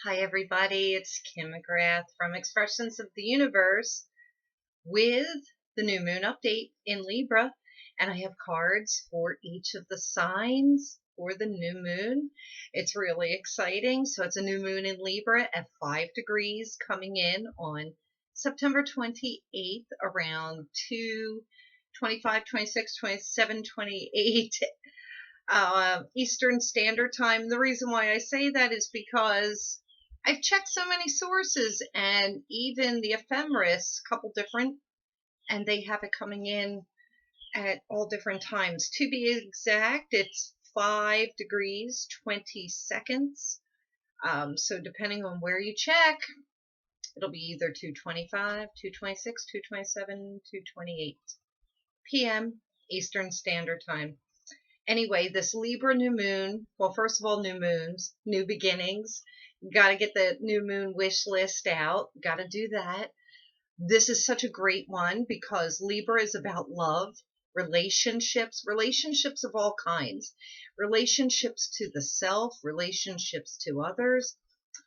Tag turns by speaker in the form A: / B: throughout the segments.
A: Hi, everybody. It's Kim McGrath from Expressions of the Universe with the new moon update in Libra. And I have cards for each of the signs for the new moon. It's really exciting. So it's a new moon in Libra at 5 degrees coming in on September 28th around 2:25, 26, 27, 28 Eastern Standard Time. The reason why I say that is because I've checked so many sources, and even the ephemeris, a couple different, and they have it coming in at all different times. To be exact, it's 5 degrees 20 seconds. So depending on where you check, it'll be either 2:25, 2:26, 2:27, 2:28 p.m. Eastern Standard Time. Anyway, this Libra new moon, well, first of all, new moons, new beginnings. Got to get the new moon wish list out. Got to do that. This is such a great one because Libra is about love, relationships of all kinds, relationships to the self, relationships to others.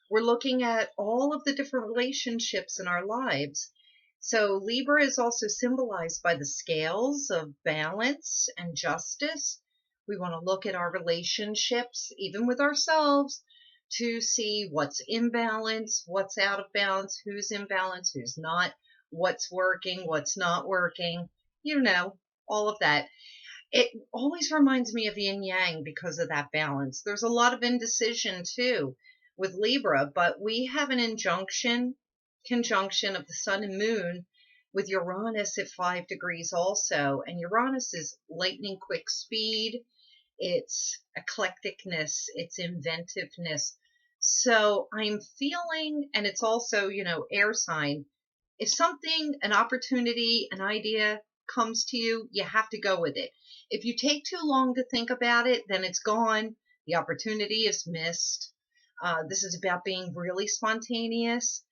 A: We're looking at all of the different relationships in our lives. So Libra is also symbolized by the scales of balance and justice. We want to look at our relationships, even with ourselves, to see what's in balance, what's out of balance, who's in balance, who's not, what's working, what's not working, all of that. It always reminds me of yin yang because of that balance. There's a lot of indecision too with Libra, but we have an conjunction of the sun and moon with Uranus at 5 degrees also. And Uranus is lightning quick speed, it's eclecticness, it's inventiveness. So I'm feeling, and it's also, air sign. If something, an opportunity, an idea comes to you, you have to go with it. If you take too long to think about it, then it's gone. The opportunity is missed. This is about being really spontaneous,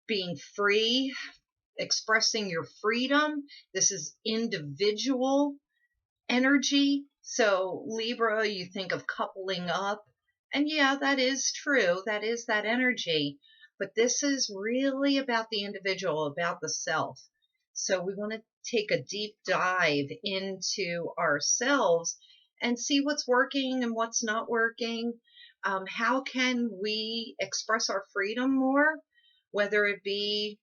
A: being free, expressing your freedom. This is individual energy. So Libra, you think of coupling up. And yeah, that is true. That is that energy. But this is really about the individual, about the self. So we want to take a deep dive into ourselves and see what's working and what's not working. How can we express our freedom more, whether it be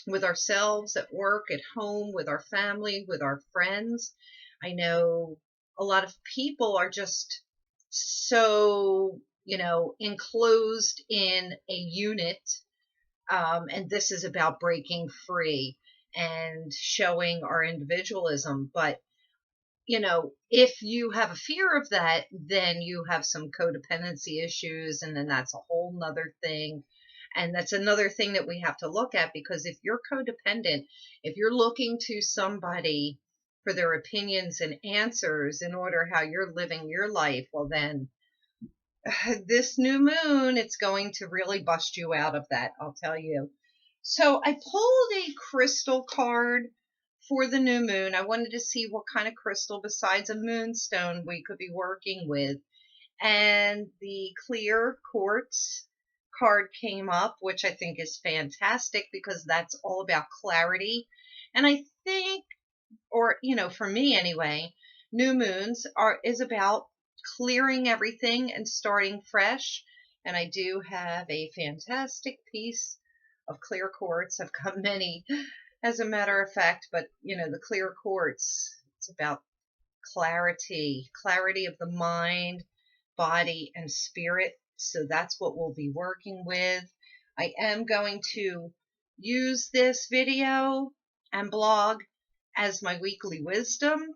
A: with ourselves, at work, at home, with our family, with our friends. I know a lot of people are just so, enclosed in a unit. And this is about breaking free and showing our individualism. But, if you have a fear of that, then you have some codependency issues, and then that's a whole nother thing. And that's another thing that we have to look at, because if you're codependent, if you're looking to somebody for their opinions and answers in order how you're living your life, well, then this new moon, it's going to really bust you out of that, I'll tell you. So I pulled a crystal card for the new moon. I wanted to see what kind of crystal besides a moonstone we could be working with. And the clear quartz card came up, which I think is fantastic because that's all about clarity. And I think, or for me anyway, new moons is about clearing everything and starting fresh. And I do have a fantastic piece of clear quartz. I've got many, as a matter of fact, but the clear quartz, it's about clarity of the mind, body, and spirit. So that's what we'll be working with. I am going to use this video and blog as my weekly wisdom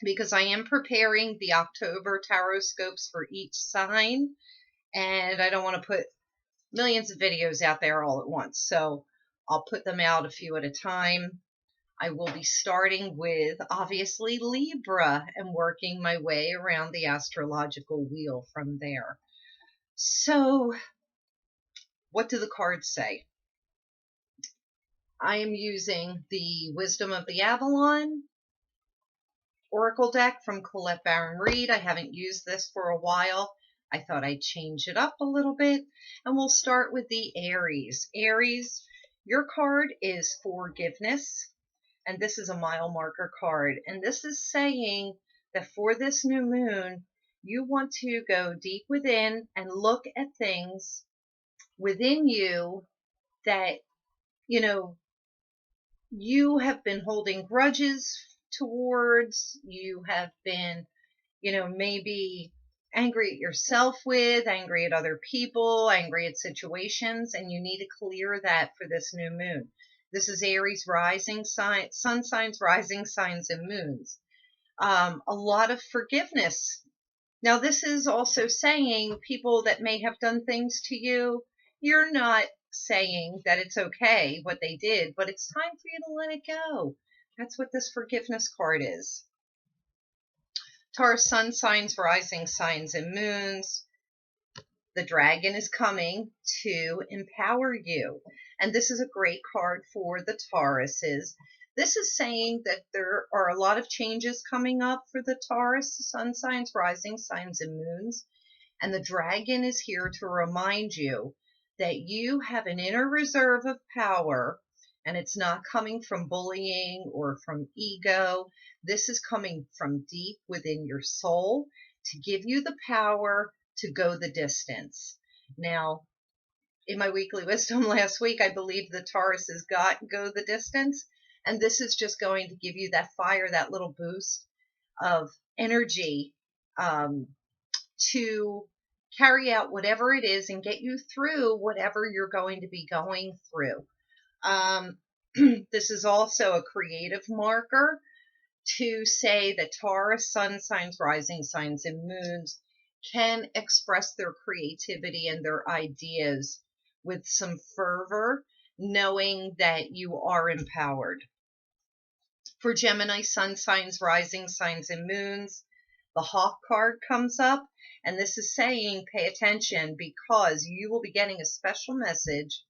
A: because I am preparing the October tarot scopes for each sign, and I don't want to put millions of videos out there all at once. So I'll put them out a few at a time. I will be starting with, obviously, Libra and working my way around the astrological wheel from there. So, what do the cards say? I am using the Wisdom of the Avalon Oracle deck from Colette Baron Reed. I haven't used this for a while. I thought I'd change it up a little bit, and we'll start with the Aries. Aries, your card is forgiveness, and this is a mile marker card. And this is saying that for this new moon, you want to go deep within and look at things within you that, you know, you have been holding grudges towards, you have been, maybe angry at yourself with, angry at other people, angry at situations, and you need to clear that for this new moon. This is Aries rising sign, sun signs, rising signs, and moons. A lot of forgiveness. Now, this is also saying people that may have done things to you, you're not saying that it's okay what they did, but it's time for you to let it go. That's what this forgiveness card is. Taurus sun signs, rising signs, and moons. The dragon is coming to empower you. And this is a great card for the Tauruses. This is saying that there are a lot of changes coming up for the Taurus sun signs, rising signs, and moons. And the dragon is here to remind you that you have an inner reserve of power, and it's not coming from bullying or from ego. This is coming from deep within your soul to give you the power to go the distance. Now, in my weekly wisdom last week, I believe the Tauruses got go the distance. And this is just going to give you that fire, that little boost of energy to carry out whatever it is and get you through whatever you're going to be going through. This is also a creative marker to say that Taurus sun signs, rising signs, and moons can express their creativity and their ideas with some fervor, knowing that you are empowered. For Gemini sun signs, rising signs, and moons, the Hawk card comes up, and this is saying pay attention because you will be getting a special message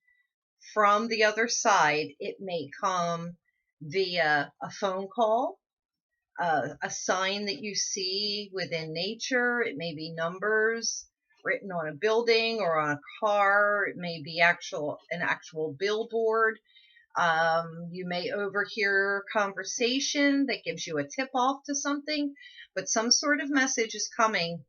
A: from the other side. It may come via a phone call, a sign that you see within nature. It may be numbers written on a building or on a car. It may be an actual billboard. You may overhear conversation that gives you a tip off to something, but some sort of message is coming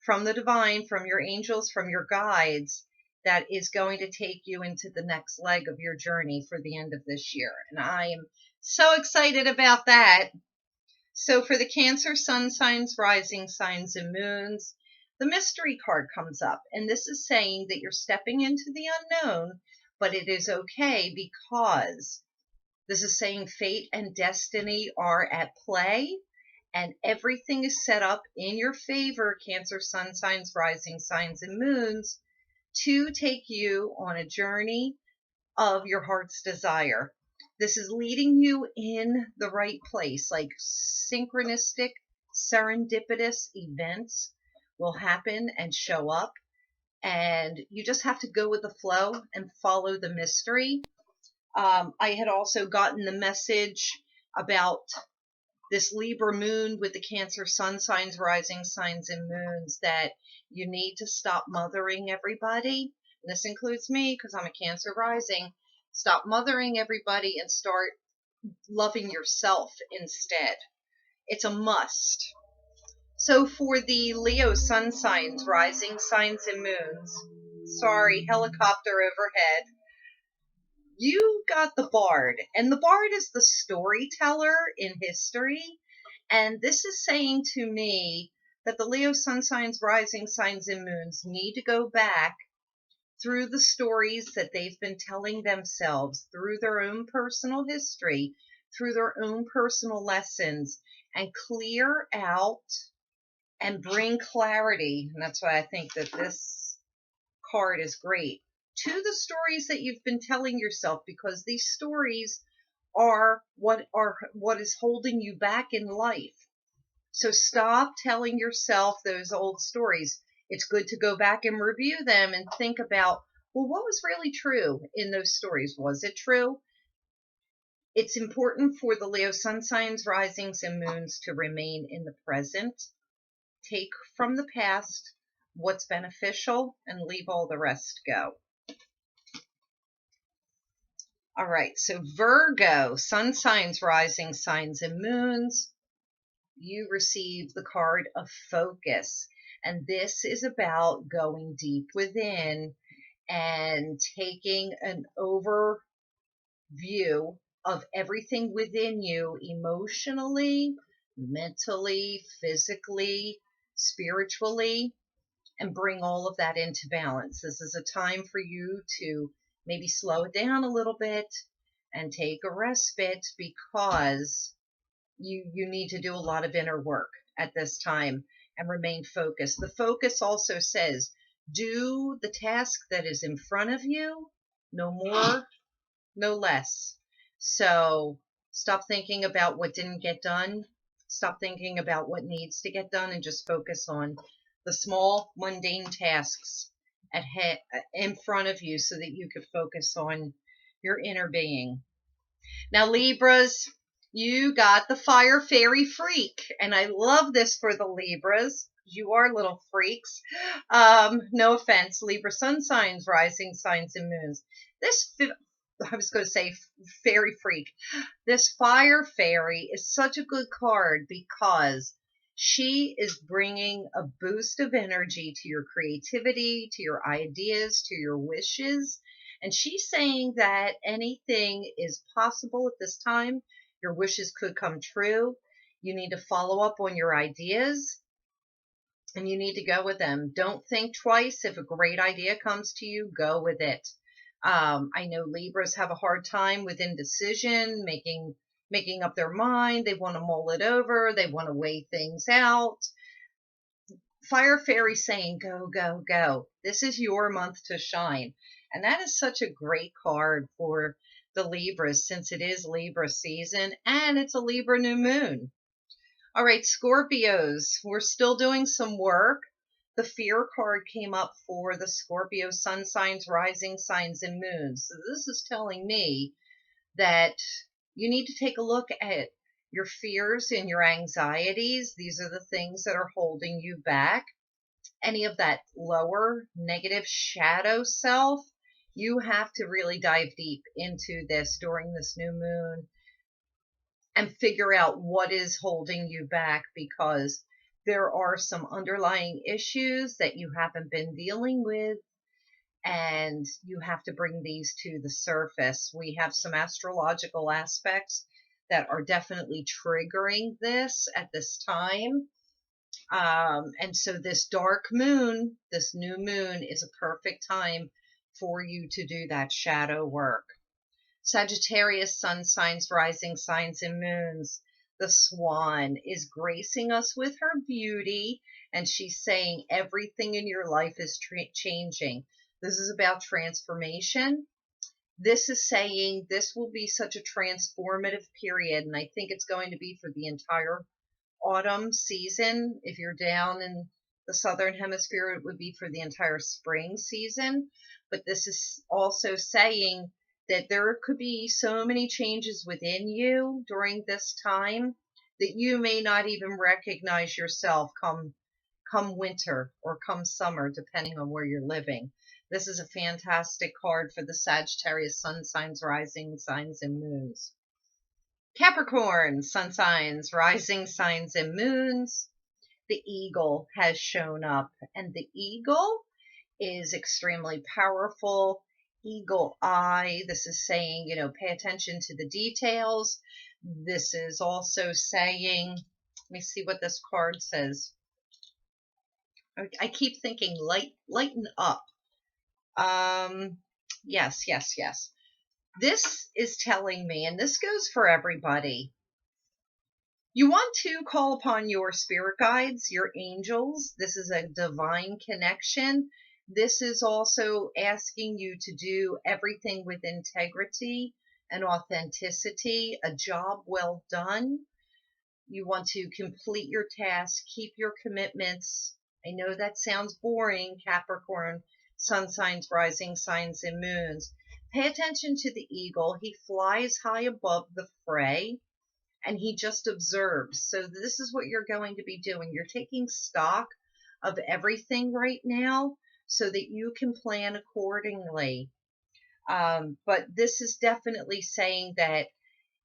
A: from the divine, from your angels, from your guides, that is going to take you into the next leg of your journey for the end of this year. And I am so excited about that. So for the Cancer sun signs, rising signs, and moons, the mystery card comes up. And this is saying that you're stepping into the unknown, but it is okay because this is saying fate and destiny are at play and everything is set up in your favor, Cancer sun signs, rising signs, and moons, to take you on a journey of your heart's desire. This is leading you in the right place, like synchronistic, serendipitous events will happen and show up. And you just have to go with the flow and follow the mystery. I had also gotten the message about this Libra moon with the Cancer sun signs, rising signs, and moons that you need to stop mothering everybody. And this includes me because I'm a Cancer rising. Stop mothering everybody and start loving yourself instead. It's a must. So for the Leo sun signs, rising signs, and moons, sorry, helicopter overhead, you got the Bard. And the Bard is the storyteller in history. And this is saying to me that the Leo sun signs, rising signs, and moons need to go back through the stories that they've been telling themselves, through their own personal history, through their own personal lessons, and clear out and bring clarity. And that's why I think that this card is great, to the stories that you've been telling yourself, because these stories are what is holding you back in life. So stop telling yourself those old stories. It's good to go back and review them and think about, well, what was really true in those stories? Was it true? It's important for the Leo sun signs, risings, and moons to remain in the present. Take from the past what's beneficial and leave all the rest go. All right, so Virgo, sun signs, rising signs, and moons, you receive the card of focus. And this is about going deep within and taking an overview of everything within you emotionally, mentally, physically, spiritually, and bring all of that into balance. This is a time for you to maybe slow it down a little bit and take a respite, because you need to do a lot of inner work at this time and remain focused. The focus also says, do the task that is in front of you, no more, no less. So stop thinking about what didn't get done. Stop thinking about what needs to get done and just focus on the small, mundane tasks in front of you so that you could focus on your inner being. Now, Libras, you got the fire fairy freak. And I love this for the Libras. You are little freaks. No offense, Libra sun signs, rising signs, and moons. I was going to say fairy freak. This fire fairy is such a good card because she is bringing a boost of energy to your creativity, to your ideas, to your wishes. And she's saying that anything is possible at this time. Your wishes could come true. You need to follow up on your ideas and you need to go with them. Don't think twice. If a great idea comes to you, go with it. I know Libras have a hard time with indecision, making up their mind. They want to mull it over. They want to weigh things out. Fire Fairy saying, go, go, go. This is your month to shine. And that is such a great card for the Libras, since it is Libra season and it's a Libra new moon. All right, Scorpios, we're still doing some work. The fear card came up for the Scorpio sun signs, rising signs, and moons. So this is telling me that you need to take a look at your fears and your anxieties. These are the things that are holding you back. Any of that lower negative shadow self, you have to really dive deep into this during this new moon and figure out what is holding you back, because there are some underlying issues that you haven't been dealing with, and you have to bring these to the surface. We have some astrological aspects that are definitely triggering this at this time. And so this dark moon, this new moon, is a perfect time for you to do that shadow work. Sagittarius, sun signs, rising signs, and moons. The swan is gracing us with her beauty, and she's saying everything in your life is changing. This is about transformation. This is saying this will be such a transformative period, and I think it's going to be for the entire autumn season. If you're down in the southern hemisphere, it would be for the entire spring season. But this is also saying that there could be so many changes within you during this time that you may not even recognize yourself come winter or come summer, depending on where you're living. This is a fantastic card for the Sagittarius sun signs, rising signs, and moons. Capricorn, sun signs, rising signs, and moons. The eagle has shown up, and the eagle is extremely powerful. Eagle eye. This is saying, pay attention to the details. This is also saying, let me see what this card says. I keep thinking lighten up. Yes. This is telling me, and this goes for everybody, you want to call upon your spirit guides, your angels. This is a divine connection. This is also asking you to do everything with integrity and authenticity, a job well done. You want to complete your task, keep your commitments. I know that sounds boring, Capricorn, sun signs, rising signs, and moons. Pay attention to the eagle. He flies high above the fray and he just observes. So this is what you're going to be doing. You're taking stock of everything right now so that you can plan accordingly. But this is definitely saying that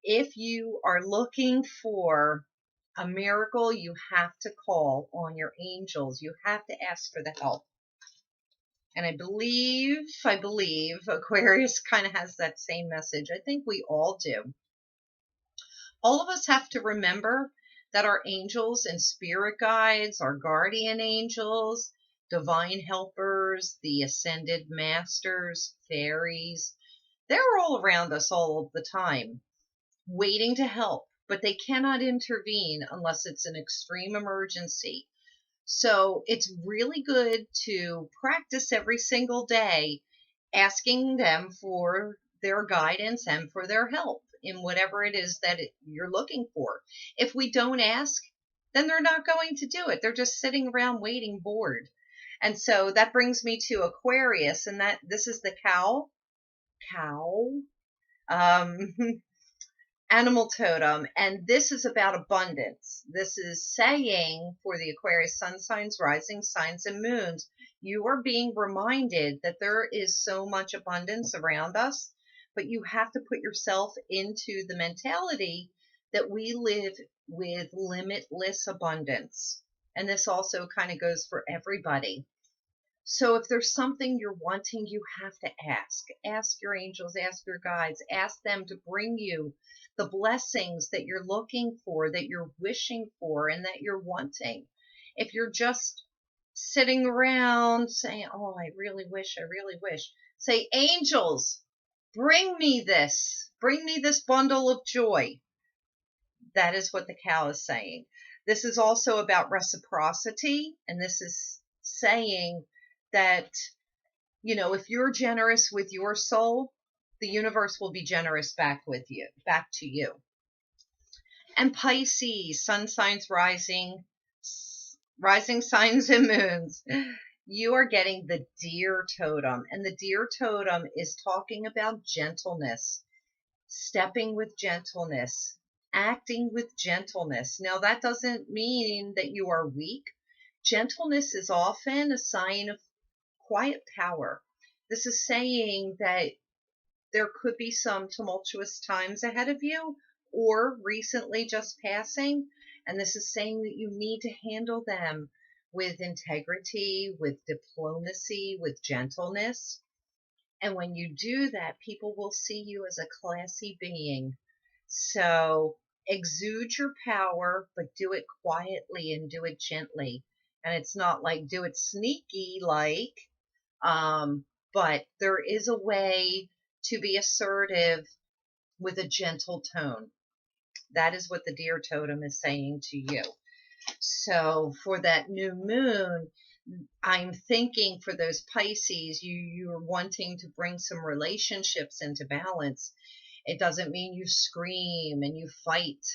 A: if you are looking for a miracle, you have to call on your angels. You have to ask for the help. And I believe Aquarius kind of has that same message. I think we all do. All of us have to remember that our angels and spirit guides, our guardian angels, divine helpers, the ascended masters, fairies, they're all around us all of the time, waiting to help, but they cannot intervene unless it's an extreme emergency. So it's really good to practice every single day, asking them for their guidance and for their help in whatever it is that you're looking for. If we don't ask, then they're not going to do it. They're just sitting around waiting, bored. And so that brings me to Aquarius, and that this is the cow. Um, animal totem, and this is about abundance. This is saying for the Aquarius sun signs, rising signs, and moons, you are being reminded that there is so much abundance around us, but you have to put yourself into the mentality that we live with limitless abundance. And this also kind of goes for everybody. So if there's something you're wanting, you have to ask. Ask your angels, ask your guides, ask them to bring you the blessings that you're looking for, that you're wishing for, and that you're wanting. If you're just sitting around saying, oh, I really wish, say, angels, bring me this bundle of joy. That is what the cow is saying. This is also about reciprocity, and this is saying that, if you're generous with your soul, the universe will be generous back to you. And Pisces, sun signs, rising signs, and moons, you are getting the deer totem. And the deer totem is talking about gentleness, stepping with gentleness, acting with gentleness. Now, that doesn't mean that you are weak. Gentleness is often a sign of quiet power. This is saying that there could be some tumultuous times ahead of you or recently just passing. And this is saying that you need to handle them with integrity, with diplomacy, with gentleness. And when you do that, people will see you as a classy being. So exude your power, but do it quietly and do it gently. And it's not like do it sneaky but there is a way to be assertive with a gentle tone. That is what the deer totem is saying to you. So for that new moon, I'm thinking for those Pisces, you're wanting to bring some relationships into balance. It doesn't mean you scream and you fight.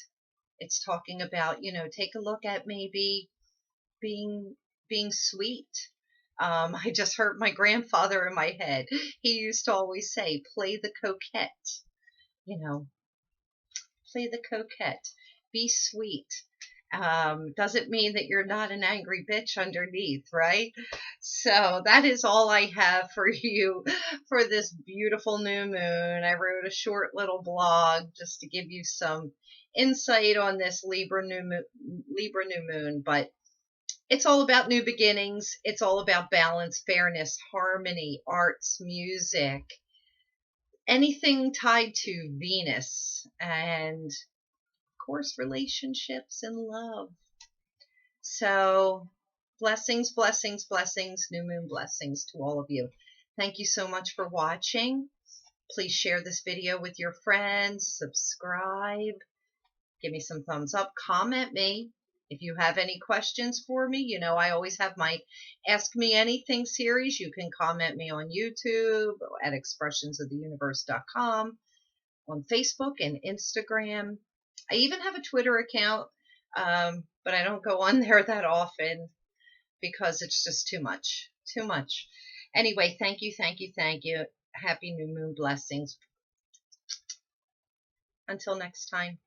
A: It's talking about, take a look at maybe being sweet. I just heard my grandfather in my head. He used to always say, play the coquette, play the coquette, be sweet. Doesn't mean that you're not an angry bitch underneath, right? So that is all I have for you for this beautiful new moon. I wrote a short little blog just to give you some insight on this Libra new moon, but it's all about new beginnings. It's all about balance, fairness, harmony, arts, music, anything tied to Venus, and of course, relationships and love. So blessings, blessings, blessings, new moon blessings to all of you. Thank you so much for watching. Please share this video with your friends, subscribe, give me some thumbs up, comment me. If you have any questions for me, I always have my Ask Me Anything series. You can comment me on YouTube at expressionsoftheuniverse.com, on Facebook and Instagram. I even have a Twitter account, but I don't go on there that often because it's just too much. Anyway, thank you. Happy new moon blessings. Until next time.